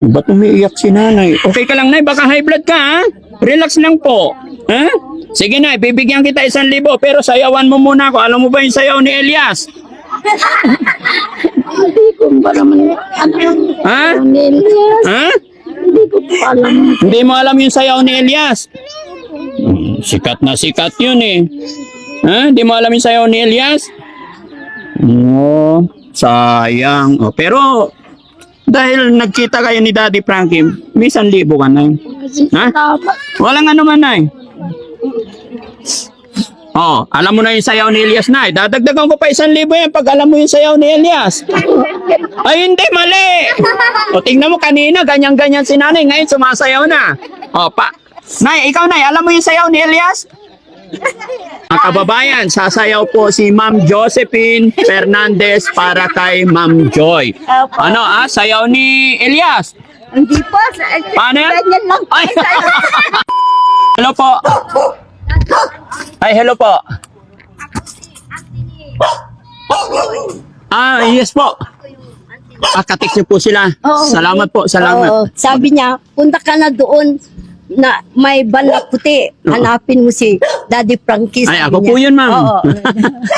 Ba't umiiyak si nanay? Okay ka lang, nay? Baka high blood ka, ha? Relax lang po. Ha? Sige, nay. Bibigyan kita 1,000, pero sayawan mo muna ako. Alam mo ba yung sayaw ni Elias? Hindi ko ba naman Ha? Elias? Ha? Hindi ko pa alam. Hindi mo alam yung sayaw ni Elias? Sikat na sikat yun eh. Ha? Hindi mo alam yung sayaw ni Elias? Oo, sayang. Oh, pero dahil nagkita kayo ni Daddy Frankie, may 1,000 ka na. Ha? Walang ano man na Oh, alam mo na yung sayaw ni Elias na. Dadagdagan ko pa 1,000 yan pag alam mo yung sayaw ni Elias. Ay, hindi, mali. O, tingnan mo kanina, ganyan-ganyan si nanay. Ngayon, sumasayaw na. O, Nay, ikaw, Nay, alam mo yung sayaw ni Elias? Mga kababayan, sasayaw po si Ma'am Josephine Fernandez para kay Ma'am Joy. Ano, sayaw ni Elias? Hindi po. Paano yan? Ganyan lang. Ay. Hello po. Ay, hello po. Yes po. Katik niyo po sila. Oo. Salamat po, salamat. Oo. Sabi niya, punta ka na doon na may ban na puti. Hanapin mo si Daddy Frankie. Ay, sabi ako po niya. yun, ma'am. Oo.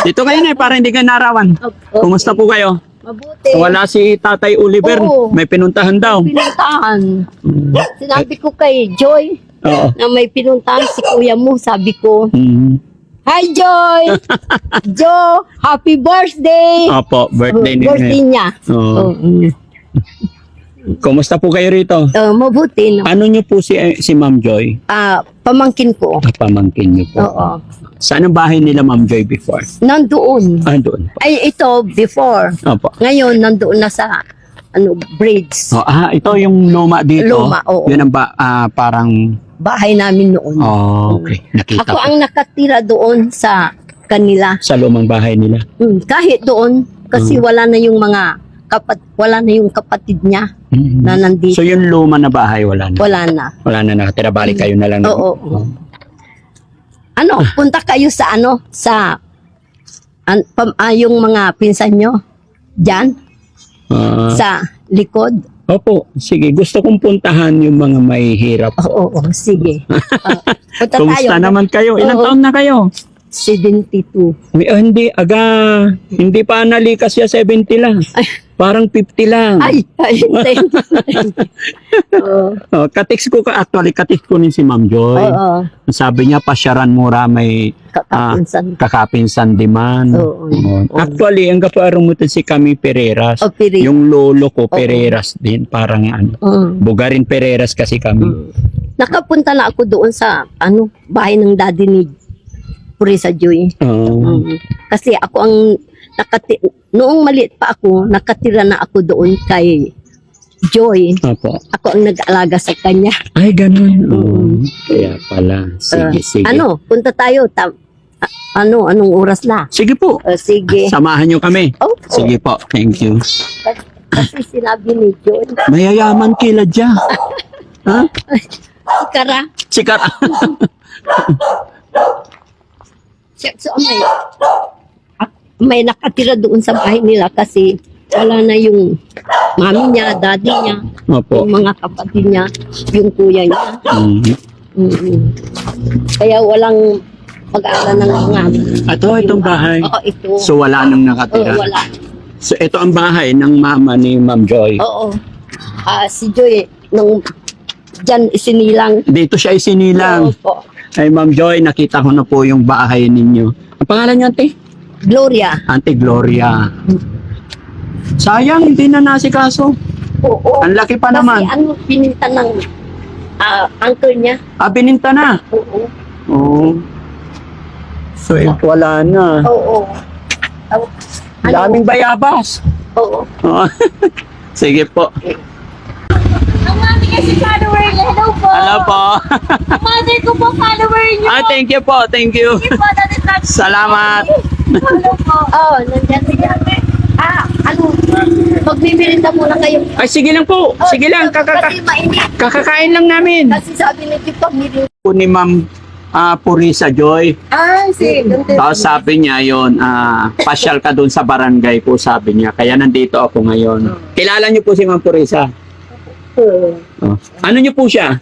Dito kayo na para hindi kayo narawan. Oo. Kumusta po kayo? Mabuti. Wala si Tatay Oliver. Oo. May pinuntahan daw. Pinuntahan. Sinabi ko kay Joy Oo. na may pinuntahan si kuya mo. Sabi ko, Mm. Hi Joy! Jo, happy birthday! Opo, birthday ni Birthday niya. Oo. Oo. Kumusta po kayo rito? Mabuti. No? Ano niyo po si Ma'am Joy? Pamangkin ko. Pamangkin niyo po. Oo. Saan ang bahay nila Ma'am Joy before? Nandoon. Doon po. Ay, ito, before. Opo. Ngayon, nandoon na sa, bridge. Oh, ito yung luma dito. Luma, oo. Yun ang parang... Bahay namin noon. Oh, okay. Nakita Ako ko. ang nakatira doon sa kanila. Sa lumang bahay nila. Kahit doon, kasi wala na yung mga wala na yung kapatid niya Mhm. na nandito. So yung luma na bahay, wala na. Wala na. Wala na nakatira. Balik kayo na lang. Oo. Punta kayo sa yung mga pinsan nyo dyan Ah, sa likod. opo. Sige. Gusto kong puntahan yung mga may hirap. Oo, sige. Punta Kumusta tayo. naman kayo? Ilang Oo. taon na kayo? 72. Hindi, hindi pa nalikas siya 70 lang. Ay. Parang 50 lang. Ay, thank you. Oo. Katix ko ni si Ma'am Joy. Oo. Sabi niya, pasyaran mura may Kakapinsan. kakapinsan diman. Oo. Actually, ang kaparang mo si Kami Pereiras. O, piri. Yung lolo ko, Pereiras din. Parang Bugarin Pereiras kasi kami. Nakapunta na ako doon sa bahay ng daddy ni Purisa Joy. Oo. Kasi ako ang noong maliit pa ako, nakatira na ako doon kay Joy. Opo. Ako ang nag-alaga sa kanya. Ay, ganun. Kaya pala. Sige. Punta tayo. Anong oras na? Sige po. Sige. Samahan niyo kami. Oh, Sige po. Thank you. Kasi sinabi ni Joy, Mayayaman kila dyan. Ha? Sikara. Sikat. So, may nakatira doon sa bahay nila kasi wala na yung mami niya, daddy niya, Opo. yung mga kapatid niya, yung kuya niya. Kaya walang pag-aaral ng mga... Itong bahay. Oo, ito. So wala nang nakatira. Oo, wala. So ito ang bahay ng mama ni Ma'am Joy. Oo. Si Joy, nung dyan isinilang. Dito siya isinilang. Opo. Ay Ma'am Joy, nakita ko na po yung bahay ninyo. Ang pangalan niyo, Ate? Gloria. Ate Gloria. Sayang, hindi na nasikaso. Oo. Ang laki pa naman. Kasi pininta ng uncle niya. Bininta na. Oo. Oo. So wala na. Oo. Daming bayabas. Oo. Oo. Sige po. Ang mami kasi follower niya. Hello po. Hello po. Ang mother ko po follower niyo. Thank you po. Thank you. Hindi po, that is not. Salamat. Hello po. Nandiyan siya. Magbibirinda muna kayo. Ay, sige lang po. Sige lang. Kasi mainit. Kakakain lang namin. Kasi sabi ni Tito, mirinda. Po ni Ma'am Purisa Joy. Si Tapos sabi niya yon, pasyal ka doon sa barangay po, sabi niya. Kaya nandito ako ngayon. Kilala niyo po si Ma'am Purisa? Oh. Ano niyo po siya?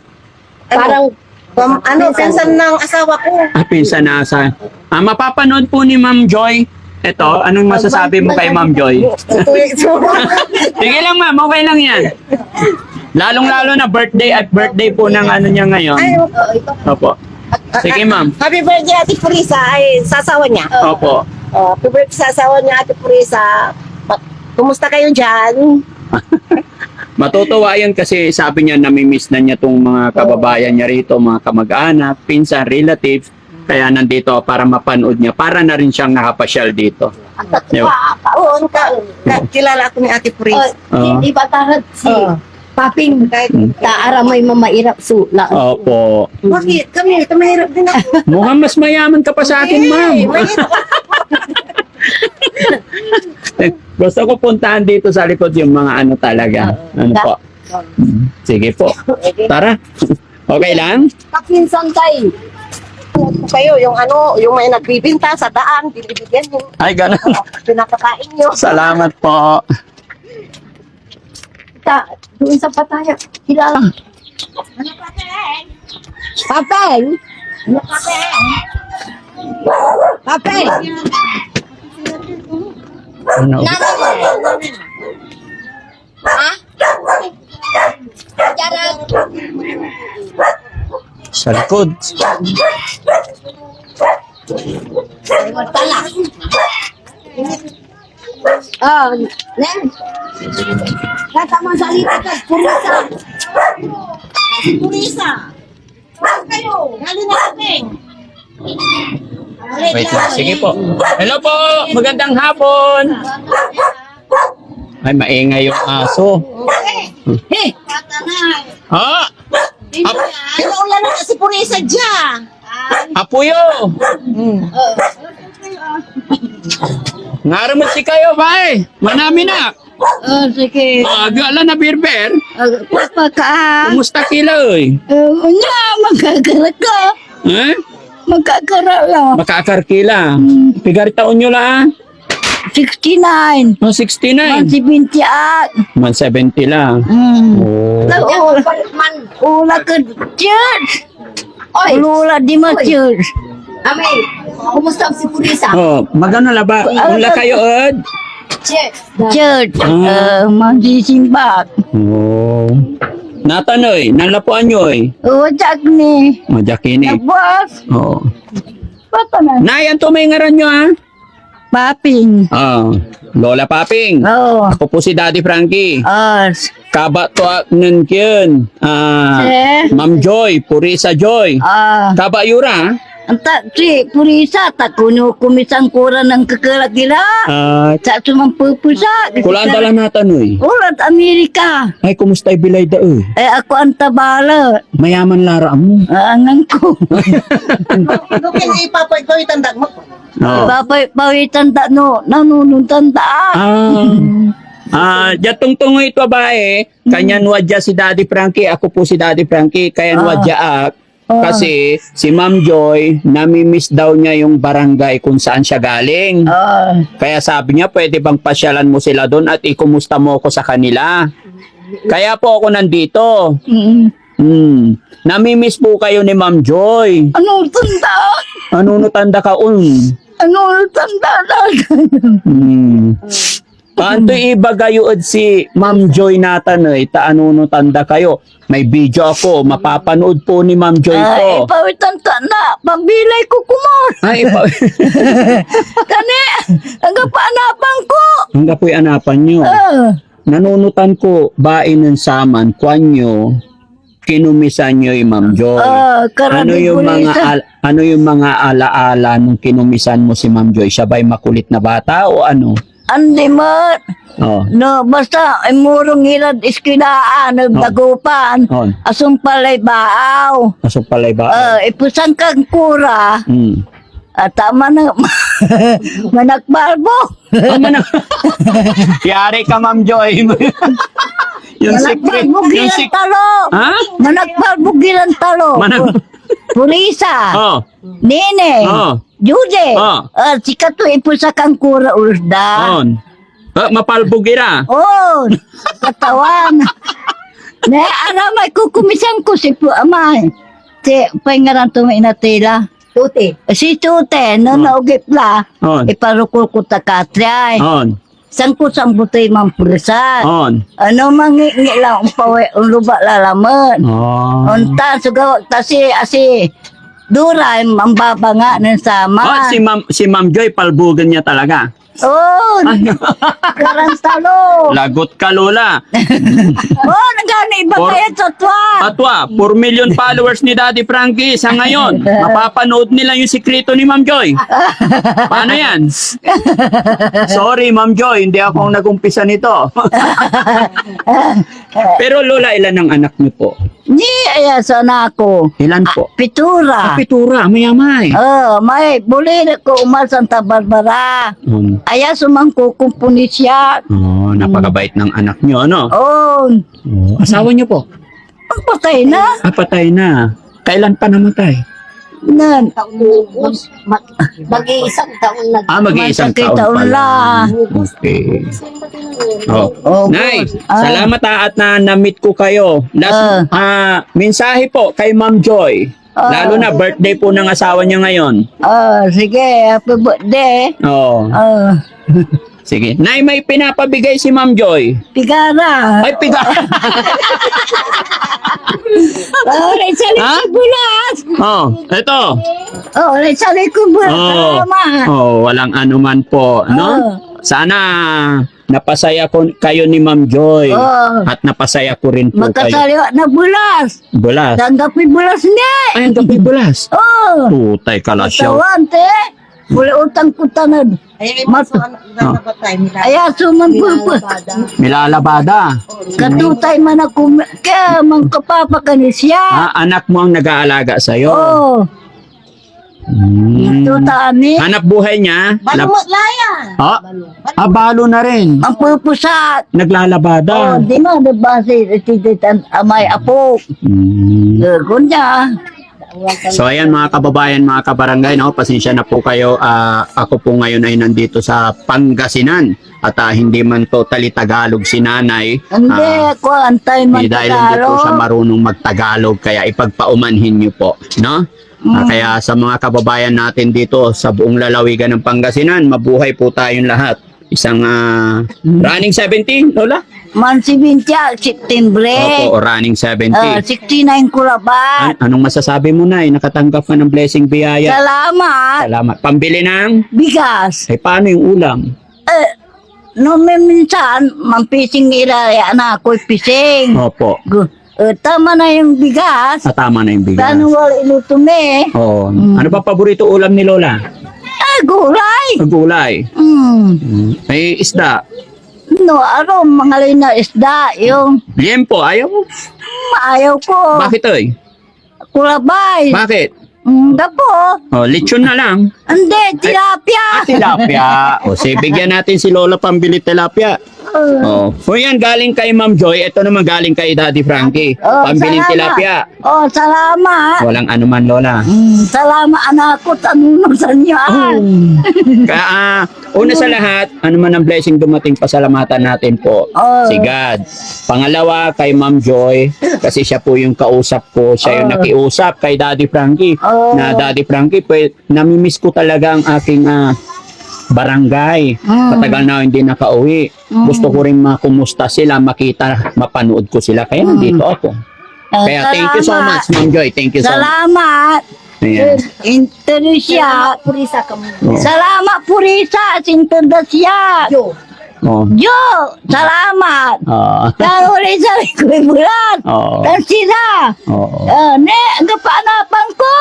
Parang Pinsan ng asawa ko. Pinsan na asa. Mapapanood po ni Ma'am Joy. Ito, anong masasabi mo kay Ma'am Joy? Sige lang ma'am, okay lang yan. Lalong-lalo na birthday po ng ano niya ngayon. Opo. Sige ma'am. Happy birthday, Ate Purisa. Ay, sa asawa niya. Opo. Happy birthday sa asawa niya, Ate Purisa. Kumusta kayo dyan? Matutuwa yan kasi sabi niya namimiss na niya tong mga kababayan niya rito, mga kamag-anak, pinsan, relatives. Kaya nandito para mapanood niya. Para na rin siyang nakapasyal dito. Di ba? Oo, kilala ako ni Ate Purisa. Oo. Di ba tarad si Paping taara may mamairap sula. Opo. Bakit? Kami, mahirap din ako. Mukhang mas mayaman ka pa sa akin, ma'am. Mahirap. Gusto ko puntahan dito sa likod yung mga ano talaga. Ano po? Sige po. Tara. Okay lang? Kapinsan tayo. Kayo, yung yung may nagbibinta sa daan, binibigyan nyo. Ay, ganun. Pinakakain nyo. Salamat po. Doon sa pataya. Kilala. Papeng. Papeng. Ano? Sa likod. Oh, Nen. Kata mo sa lipat ka, purisa. Purisa! Saan kayo? Hali na natin. Wait lang. Sige po. Hello po. Magandang hapon. Ay, maingay yung aso. Hey, Ha? Ano ulan na si Purisa dyan? Apuyo. Ngaramot si kayo, bay. Manami na. oh, sige. Agala na birber. Papa ka. Kumusta kila, oy? Nga, magkakara ka. Eh? Magkakara lang. Makakarkila. Pigar taon nyo lang. 69. Oh, 69. 178. 170 lang. Oh. Ula ke church. Ula di church. Ami, kumusta si Purisa? Oh, magano la ba? Wala kayo, Ed? Church. Mandi simbak. Oh. Natanoy, nalapuan nyo, eh. Wajak ni. Majakini. Nabas. Oh. Bata na. Nay, ang tumingaran nyo, ha? Paping. Oh. Lola Paping. Oh. Ako po si Daddy Frankie. As. Kaba to nun kyun. Ma'am Joy, Purisa Joy. Kaba yura, ha? Anta si Purisa tak kuno kumisang kura ng kakalagila. Sa sumang pupusa. Kulaan dala natanoy. Ulat Amerika. Ay, kumusta'y bilay da, eh? Ako ang tabala. Mayaman lara mo. Angan ko. Doon ipapoy ko itanda mo. Oh. Papay pawitan ta no nanununtan ta. Jatong tungo ito ba kanyan wadya si Daddy Frankie, ako po si Daddy Frankie, kayan wadya ak. Kasi si Ma'am Joy, namimiss daw niya yung barangay kung saan siya galing. Kaya sabi niya, pwede bang pasyalan mo sila doon at ikumusta mo ako sa kanila. Kaya po ako nandito. Namimiss po kayo ni Ma'am Joy. Ano tanda? Ano no tanda ka Ano tanda na? Kanto iba gayood si Ma'am Joy natan ta ano no tanda kayo. May video ako, mapapanood po ni Ma'am Joy ko. Pawitan ta na, pambilay ko kumor. Ay, Kani, hanggang paanapan ko. hangga po'y anapan nyo. Nanunutan ko, bain ng saman, kwanyo, kinumisan nyo yung Ma'am Joy. Ano yung mga alaala nung kinumisan mo si Ma'am Joy? Siya ba'y makulit na bata o ano? Andi mo. Oh. No, basta ay murong hilad iskinaan, nagdagupan. Asong palay baaw. Pasok palay ba? Ipusan kang kura. At tama na, manakbalbo. Yari ka, Ma'am Joy. Yung secret. Manakbalbo gilang talo. Ha? Manakbalbo gilang talo. Purisa. Oh. Nene. Jude. Sika to ipusa kang kura urda. Mapalbugira. Oh, katawan. Na aramay ko kumisang ko si po amay. Si pangaran to may natila. Tuti. Si Tute, no naugip la. On. Iparukul ko ta katray. On. Sangko sang butoy mampulisan. On. Ano mangi lang pawe luba lalaman. Oh. Unta sugawag ta si Duray mambaba nga ng sama. Oh, si Ma'am Joy, palbugan niya talaga. Oh, karantalo. Lagot ka, Lola. Oh, nagani iba Or- kaya totwa. Atwa, 4 million followers ni Daddy Frankie sa ngayon. Mapapanood nila yung sikreto ni Ma'am Joy. Paano yan? Sorry, Ma'am Joy, hindi ako ang nag-umpisa nito. Pero Lola, ilan ang anak niyo po? Ni aya sana ako. Ilan po? Pitura. Kapitura, mayamay. May buli ko umal Santa Barbara. Aya sumangko kung punisya. Oh, napakabait ng anak niyo, ano? Oh, Oh, asawa niyo po? ang patay na. Patay na. Kailan pa namatay? Nan. Mag-iisang taon na. Mag-iisang Masakit taon taon pa lang. lang. Okay. Oh. Oh, Nay, good. salamat at na-meet ko kayo. Last, mensahe po kay Ma'am Joy. Lalo na birthday po ng asawa niya ngayon. Sige, happy birthday. Oh, sige. Nay, may pinapabigay si Ma'am Joy. Pigara. Ay, piga. Nagsali Ha? ko bulas. Oh, ito. Nagsali ko bulas. Salamat. Walang anuman po, no? Sana napasaya ko kayo ni Ma'am Joy at napasaya ko rin po kayo. Magkasaliwa na bulas. Bulas. Tanggapin bulas niya. Ay, ang gabi bulas. Putay kalasyaw. Tawan, te. Muli utang ko tanad. Aya, suman po. Milalabada. Katutay man ako. Kaya man kapapakanis siya. Anak mo ang nag-aalaga sa'yo. Tutani. Hanap buhay niya. Balumot laya. Balo na rin. Ang pupusat. Naglalabada. Di mo, nabasi. Amay apo. Kunya. So ayan mga kababayan, mga kabarangay, no? Pasensya na po kayo. Ako po ngayon ay nandito sa Pangasinan. At hindi man totally Tagalog si nanay. Hindi, ako antay man Dahil hindi po siya marunong magtagalog, kaya ipagpaumanhin niyo po, no? Kaya sa mga kababayan natin dito sa buong lalawigan ng Pangasinan, mabuhay po tayong lahat. Isang running 70, Lola? Man si Bintia, Septembre. Opo, running 70. 69 kurabat. Anong masasabi mo na? Nakatanggap ka ng blessing biyaya. Salamat. Salamat. Pambili ng? Bigas. Paano yung ulam? No, minsan, mampising nila na ako pising. Opo. Tama na yung bigas. Tama na yung bigas. Paano wala iluto me? Oh. Ano ba paborito ulam ni Lola? Gulay. Gulay. May isda. No, mga lina isda, yung Liempo, ayaw mo? maayaw ko. Bakit oy? Kulabay. Bakit? Dapo. Lechon na lang. Hindi, tilapia. Tilapia. Sige, bigyan natin si Lola pambili tilapia. So yan, galing kay Ma'am Joy. Ito naman galing kay Daddy Frankie. Pambiling salamat. tilapia. Salamat. Walang anuman, Lola. Salamat anak ko, tanong sa inyo. Kaya, una sa lahat, anuman ang blessing dumating, pasalamatan natin po si God. Pangalawa, kay Ma'am Joy, kasi siya po yung kausap ko. Siya yung nakiusap kay Daddy Frankie. Na Daddy Frankie, namimiss ko talaga ang aking barangay. Matagal na hindi nakauwi. Gusto ko rin makumusta sila, makita, mapanood ko sila. Kaya nandito ako. Kaya thank you so much, Ma'am Joy. Thank you so much. Salamat. Ayan. Indonesia. Purisa ka mo. Salamat Purisa, Indonesia. Yo. Jo, salamat. Dan ulit sa likoy bulan. Dan sila. Ne, gapanapan ko.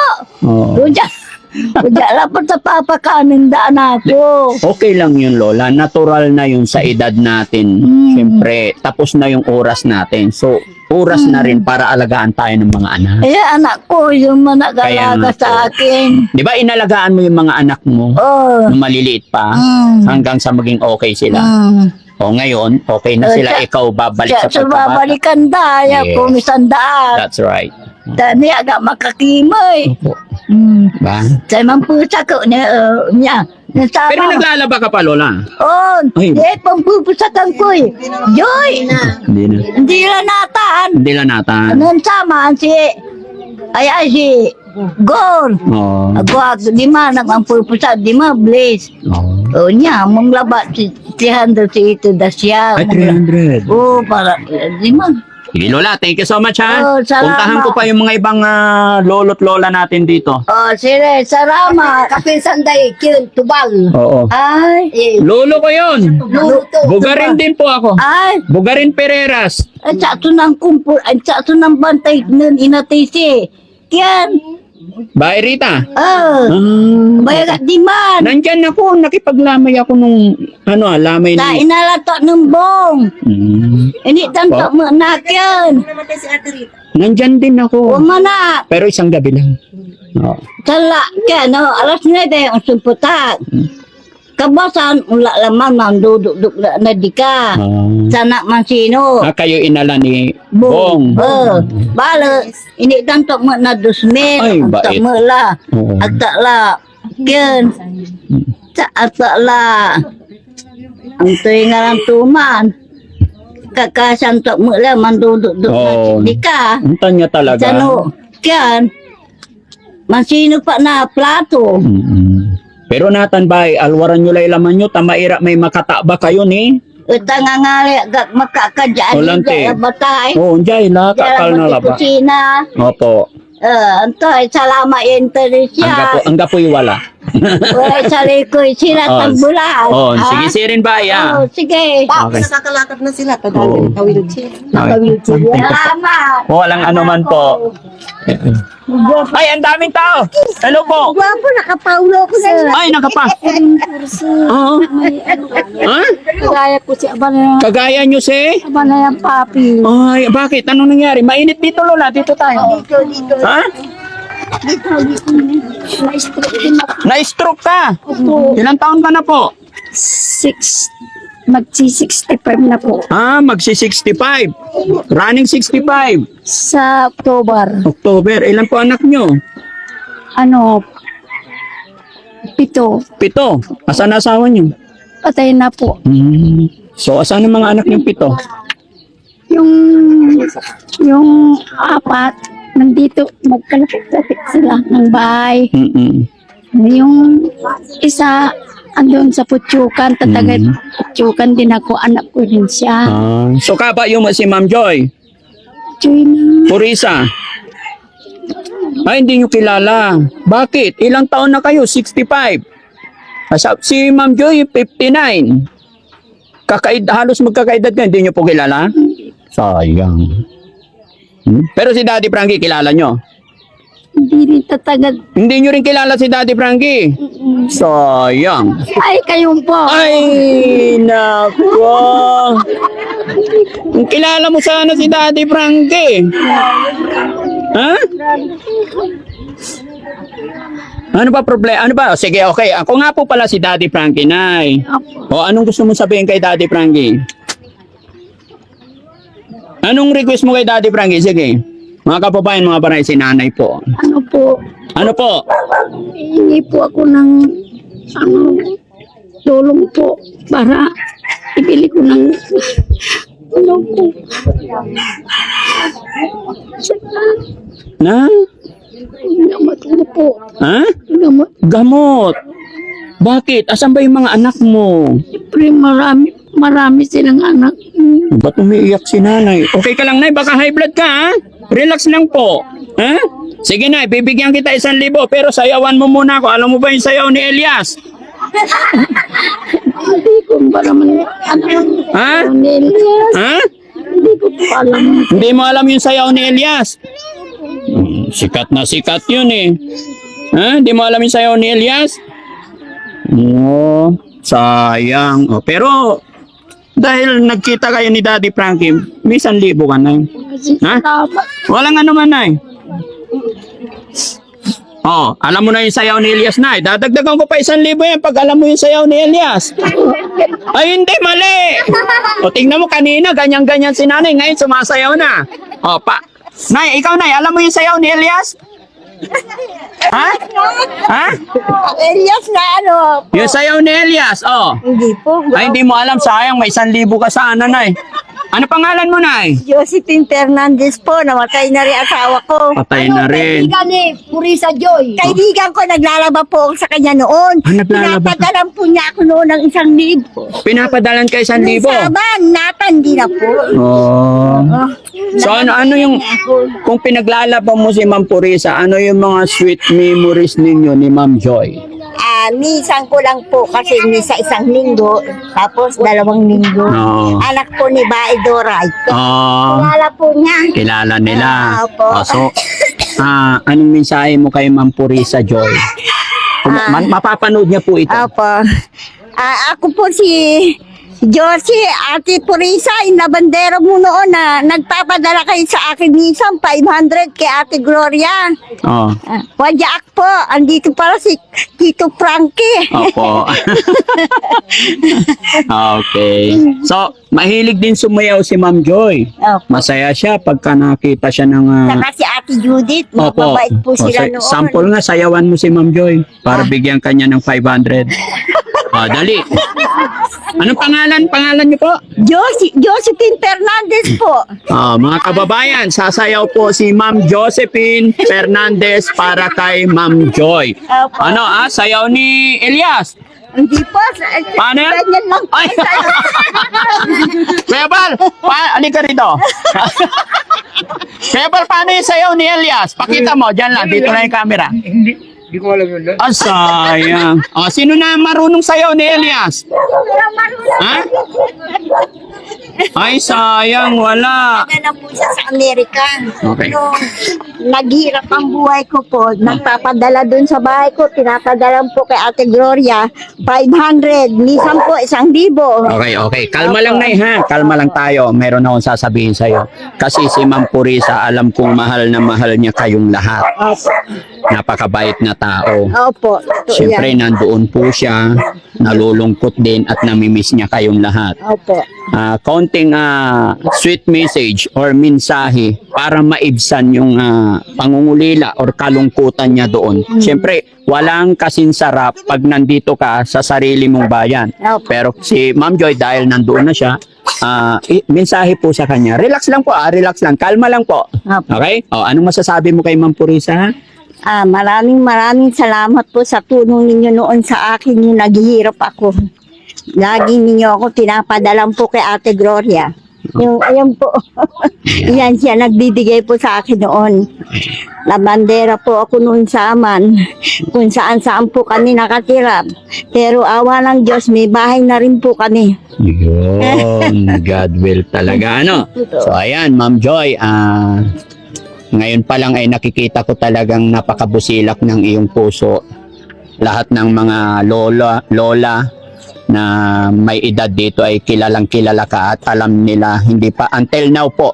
Kudya lapot sa papakanin daan ako. Okay lang yun, Lola. Natural na yun sa edad natin. Siyempre, tapos na yung oras natin. So, oras na rin para alagaan tayo ng mga anak. Anak ko, yung Kaya managalaga nga sa po. akin. Di ba inalagaan mo yung mga anak mo nung maliliit pa hanggang sa maging okay sila? O ngayon, okay na sila. Ikaw babalik sa pagkabata. Babalikan daya, Yes. kumisandaan. That's right. Dani agak makakimay. Opo. Ba? Saya mampu cakap niya Nasama. Pero naglalaba ka pa, Lola. Oh, Ay. di pagpupusatan ko eh. Joy! Hindi na. Hindi lang nataan. Hindi lang nata. Anong sama si si Gor. Oo. Ako, di man ang purpusat, di man bliss. Oo. O niya, mong labat si 300 si ito da siya. Ay, 300. Oh, para, di man. Sige, Lola, thank you so much, ha? Oh, salamat. Puntahan ko pa yung mga ibang lolo't lola natin dito. Oh, sire, sarama. Kapinsan day, kyun, tubal. Oo. Ay, Lolo ko yun. luto. Bugarin din po ako. Ay, Bugarin Pereiras. at sa ito ng kumpul, at sa ito ng bantay nun inatay si. Kyan, Bye, Rita. bayagat di man. Nandyan ako, nakipaglamay ako nung, lamay Na na. inalato ng bong. Ini tanto mo na kyan. Namatay si Ate Rita. Nandyan din ako. Umana. Pero isang gabi lang. Oo. Tala, kaya no, alas 9 ang sumputak. Kabasan, ula laman man duduk na di ka. Sana man sino. Kayo inala ni Bong. Bala, ini tanto mo na 2,000. Ay, Ang bait. tak mo la. Oo. Agta la. Kyan. Sa ata la. Ang tuwi nga lang tuman. Kakasan to mo la, man duduk Oo. na di ka. Ang tanya talaga. Sano, kyan. Man sino pa na plato. Pero natan bay, alwaran nyo lay laman nyo, tamaira may makataba kayo ni. Utang nga gak makakadyan Ulante. ga batay. Oo, jay, nakakal na laba. Kusina. Opo. Antoy, salama Indonesia. Ang gapoy wala. Wala sa likoy sila Oh, tambulan. Oh, sige sirin bay, Oh, sige. Okay. Nakakalakad na sila. Oo. Tawilchir. Salamat. Walang anuman po. Ay, ang daming tao. Hello po. Gwapo, nakapaulo ko na. Ay, nakapa. Oo. Ha? Kaya ko si Abana. Kagaya nyo si? Abana yung papi. Ay, bakit? Anong nangyari? Mainit dito, Lola. Dito tayo. Dito. Ha? Na-stroke ka? Ilang taon ka na po? Magsi-65 na po. Magsi-65. Running 65. Sa October, October. Ilan po anak nyo? 7. 7. Asan na asawa nyo? Patay na po. So, asan ang mga anak nyo 7? Yung 4, nandito, magkalapit-lapit sila ng bahay. Yung isa, andun sa Putsukan, tatagay Putsukan din ako, anak ko rin siya. So, kaba yung si Ma'am Joy? Joy na. Purisa? Ay, hindi nyo kilala. Bakit? Ilang taon na kayo? 65. Si Ma'am Joy, 59. Halos magkakaedad ka, hindi nyo po kilala? Sayang. Pero si Daddy Frankie, kilala nyo? Hindi rin tatagad. Hindi nyo rin kilala si Daddy Frankie? Sayang. Ay, kayong po. Ay, nako. Kilala mo sana si Daddy Frankie. Ha? Ano ba problema? Ano ba? Sige, okay. Ako nga po pala si Daddy Frankie, Nay. O, anong gusto mo sabihin kay Daddy Frankie? Anong request mo kay Daddy Frankie? Sige. Mga kababayan, mga baray, si nanay po. Ano po, Ano po? hindi po ako ng tulong po para ibili ko ng po. Na? Gamot mo po. Ha? Gamot. Gamot. Bakit? Asan ba yung mga anak mo? Siyempre, marami silang anak. Ba't umiiyak si nanay? Okay ka lang, Nay. Baka high blood ka, ha? Relax lang po. Ha? Sige, Nay. Bibigyan kita 1,000. Pero sayawan mo muna ako. Alam mo ba yung sayaw ni Elias? Hindi ko para man Ha? Elias. Ha? Hindi ko po alam. Hindi mo alam yung sayaw ni Elias? Sikat na sikat yun eh. Ha? Hindi mo alam yung sayaw ni Elias? Sayang. Pero, dahil nagkita kayo ni Daddy Frankie, may 1,000 ka na. Ha? Salamat. Walang ano man, Nay. Alam mo na yung sayaw ni Elias, Nay. Dadagdagan ko pa 1,000 yan pag alam mo yung sayaw ni Elias. Ay, hindi, mali. Tingnan mo kanina, ganyan-ganyan si nanay. Ngayon, sumasayaw na. Nay, ikaw, Nay, alam mo yung sayaw ni Elias? Ha? Ha? Elias na ano? Yung sayaw ni Elias, oh. Hindi po. Ay, hindi mo alam, sayang, may 1,000 ka sana, Nay. Ano pangalan mo, Nay? Josephine Fernandez po, namatay na rin asawa ko. Patay na rin. Kaibigan ni Purisa Joy. Kaibigan ko, naglalaba po ako sa kanya noon. Ah, naglalaba ka? Pinapadalan po niya ako noon ng 1,000. Pinapadalan kay 1,000. Saban, natandi na po. Oh. So ano yung kung pinaglalaban mo si Ma'am Purisa, ano yung mga sweet memories ninyo ni Ma'am Joy? Minsan ko lang po kasi misa 1 linggo, tapos 2 linggo. Oo. Anak po ni Baedoray. Oh, Kilala po niya. kilala nila. Opo. Oh, so anong mensahe mo kay Ma'am Purisa Joy? Mapapanood niya po ito. Opo. Ako po si Josie, Ate Purisa, inabandera mo noon na nagpapadala kayo sa akin minsan 500 kay Ate Gloria. Oh. Wadyaak po, andito pala si Tito Frankie. Opo. Okay. So, mahilig din sumayaw si Ma'am Joy. Opo. Masaya siya pagka nakita siya ng... Saka si Ate Judith, Opo. mababait po sila noon. Sample nga, sayawan mo si Ma'am Joy para bigyan kanya ng 500. Dali. Anong pangalan niyo po? Josephine Fernandez po. Mga kababayan, sasayaw po si Ma'am Josephine Fernandez para kay Ma'am Joy. Opo. Ano, sayaw ni Elias? Hindi po. Paano yan? Ganyan lang po. Ay! Kuya Bal, alika rito. Kuya Bal, paano yung sayaw ni Elias? Pakita mo, dyan lang, dito lang yung camera. Hindi ko alam yun. Sayang. Sino na marunong sayaw ni Elias? Ha? Ay, sayang, wala. Na po siya sa Amerika. Okay. Nung naghirap ang buhay ko po, nagpapadala dun sa bahay ko, pinapadala po kay Ate Gloria, 500, minsan po 1,000. Okay. Kalma lang, Nay, ha? Kalma lang tayo. Meron akong sasabihin sa'yo. Kasi si Ma'am Purisa, alam kong mahal na mahal niya kayong lahat. Opo. Napakabait na tao. Opo. Ito Siyempre, yan. nandoon po siya. Nalulungkot din at namimiss niya kayong lahat. Opo. Konting sweet message or mensahe para maibsan yung pangungulila or kalungkutan niya doon. Siyempre, walang kasinsarap pag nandito ka sa sarili mong bayan. Opo. Pero si Ma'am Joy, dahil nandoon na siya, mensahe po sa kanya. Relax lang po, relax lang. Kalma lang po. Opo. Okay? Anong masasabi mo kay Ma'am Purisa? Maraming salamat po sa tulong ninyo noon sa akin yung naghihirap ako. Lagi ninyo ako pinapadalan po kay Ate Gloria. Yung, ayan po. Yan siya, nagbibigay po sa akin noon. Labandera po ako noon sa aman. Kung saan po kami nakatira. Pero awa ng Diyos, may bahay na rin po kami. Yun, God will talaga, ano? So, ayan, Ma'am Joy, ngayon pa lang ay nakikita ko talagang napakabusilak ng iyong puso. Lahat ng mga lola na may edad dito ay kilalang kilala ka at alam nila, hindi pa until now po.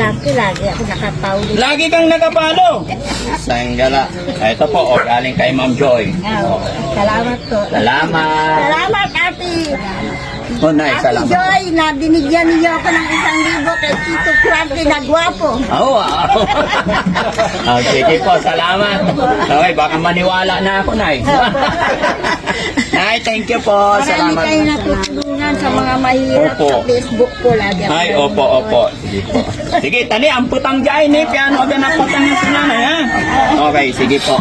Lagi ako nakapaulit. Lagi kang nakapalo. Sanggala. Ito po, galing kay Ma'am Joy. Salamat po. Salamat. Salamat, Ate. Nay, Ate salamat. Joy, na binigyan niyo ako ng 1,000 kay Tito Frankie na gwapo. Wow. Sige po, salamat. Okay, baka maniwala na ako, Nay. Nay, thank you po. Marami Salamat. kayo natutulungan sa mga mahirap Opo. sa Facebook ko lagi. ako Ay, opo. Sige po. Sige, tani, ang putang jay ni piano, ganapatan yung sinanay, ha? Okay, sige po.